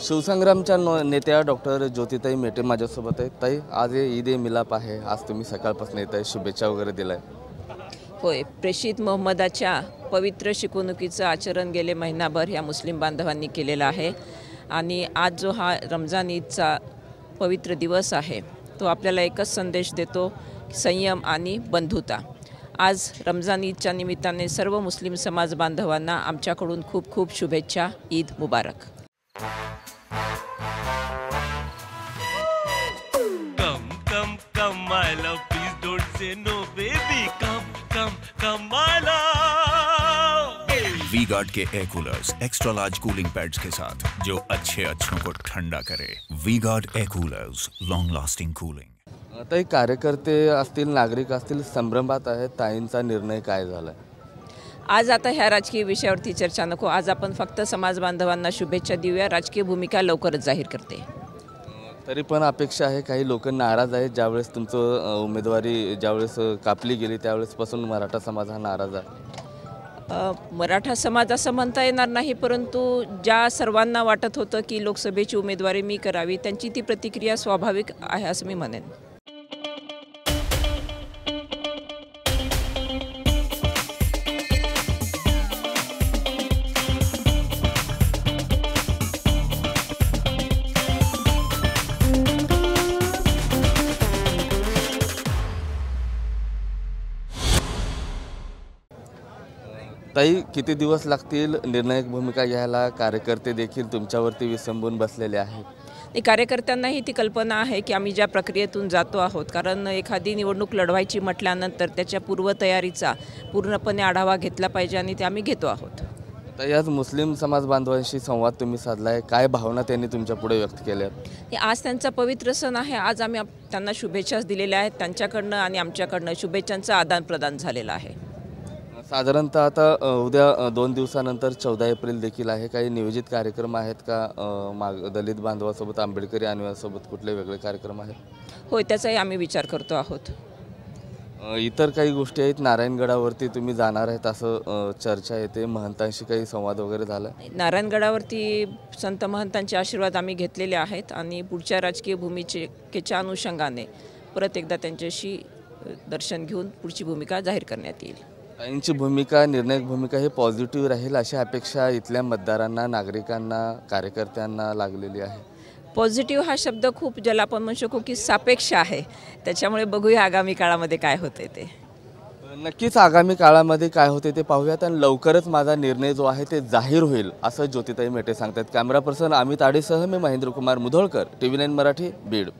शिवसंग्रामच्या नेत्या डॉक्टर ज्योतिताई मेटे माझ्यासोबत आहेत। ताई, आज ईद ए मिलाप आहे। आज तुम्ही सकाळपासून येत आहे, शुभेच्छा वगैरे दिलाय। होय, प्रेषित मोहम्मदाच्या पवित्र शिकवणुकीचं आचरण गेले महिनाभर ह्या मुस्लिम बांधवांनी केलेलं आहे आणि आज जो हा रमजान ईदचा पवित्र दिवस आहे तो आपल्याला एकच संदेश देतो, संयम आणि बंधुता। आज रमजान ईदच्या निमित्ताने सर्व मुस्लिम समाज बांधवांना आमच्याकडून खूप खूप शुभेच्छा। ईद मुबारक। Come, my love, please don't say no, baby. Come, my love. V-Guard के air coolers extra large cooling pads के साथ जो अच्छों को ठंडा करे। V-Guard air coolers, long lasting cooling. ताई, कार्यकर्ते असतील, नागरिक असतील, संभ्रमात आहेत। ताईंचा निर्णय काय झालाय? आज आता ह्या राजकीय विषयावरती चर्चा नको। आज आपण फक्त समाज बांधवांना शुभेच्छा देऊया। राजकीय भूमिका लवकरच जाहीर करते। तरी पण अपेक्षा आहे, काही लोक नाराज आहेत। ज्यावेळेस तुमचं उमेदवारी ज्यावेळेस कापली गेली त्यावेळेसपासून मराठा समाज हा नाराज आहे। मराठा समाज असं म्हणता येणार नाही, परंतु ज्या सर्वांना वाटत होतं की लोकसभेची उमेदवारी मी करावी, त्यांची ती प्रतिक्रिया स्वाभाविक आहे असं मी म्हणेन। ताई, किती दिवस लागतील निर्णायक भूमिका घ्यायला? कार्यकर्ते देखील तुमच्यावरती विसंबून बसलेले आहेत। कार्यकर्त्यांनाही ती कल्पना आहे की आम्ही ज्या प्रक्रियेतून जातो आहोत, कारण एखादी निवडणूक लढवायची म्हटल्यानंतर त्याच्या पूर्वतयारीचा पूर्णपणे आढावा घेतला पाहिजे आणि ते आम्ही घेतो आहोत। ताई, आज मुस्लिम समाज बांधवांशी संवाद तुम्ही साधलाय, काय भावना त्यांनी तुमच्या पुढे व्यक्त केल्या? आज त्यांचा पवित्र सण आहे। आज आम्ही त्यांना शुभेच्छाच दिलेल्या आहेत। त्यांच्याकडनं आणि आमच्याकडनं शुभेच्छांचं आदानप्रदान झालेलं आहे। साधारणतः आता उद्या 2 दिवसानंतर 14 एप्रिल देखील आहे। काही नियोजित कार्यक्रम आहेत का? दलित बांधवासोबत, आंबेडकरी अनुयायांसोबत कुठले वेगळे कार्यक्रम आहेत? होय, त्याचाही आम्ही विचार करतो आहोत। इतर काही गोष्टी आहेत, नारायणगडावरती तुम्ही जाणार आहेत असं चर्चा येते। महंतांशी काही संवाद वगैरे झाला? नारायणगडावरती संत महंतांचे आशीर्वाद आम्ही घेतलेले आहेत आणि पुढच्या राजकीय भूमिकेच्या अनुषंगाने परत एकदा त्यांच्याशी दर्शन घेऊन पुढची भूमिका जाहीर करण्यात येईल। ताईंची भूमिका, निर्णायक भूमिका हे पॉझिटिव्ह राहील अशी अपेक्षा इथल्या मतदारांना, नागरिकांना, कार्यकर्त्यांना लागलेली आहे। पॉझिटिव्ह हा शब्द खूप, ज्याला आपण म्हणू शकू की सापेक्ष आहे, त्याच्यामुळे बघूया आगामी काळामध्ये काय होते ते। नक्कीच आगामी काळामध्ये काय होते ते पाहूयात आणि लवकरच माझा निर्णय जो आहे ते जाहीर होईल असं ज्योतिताई मेटे सांगतात। कॅमेरा पर्सन अमित आडेसह मी महेंद्र कुमार मुधोळकर, TV9 मराठी, बीड।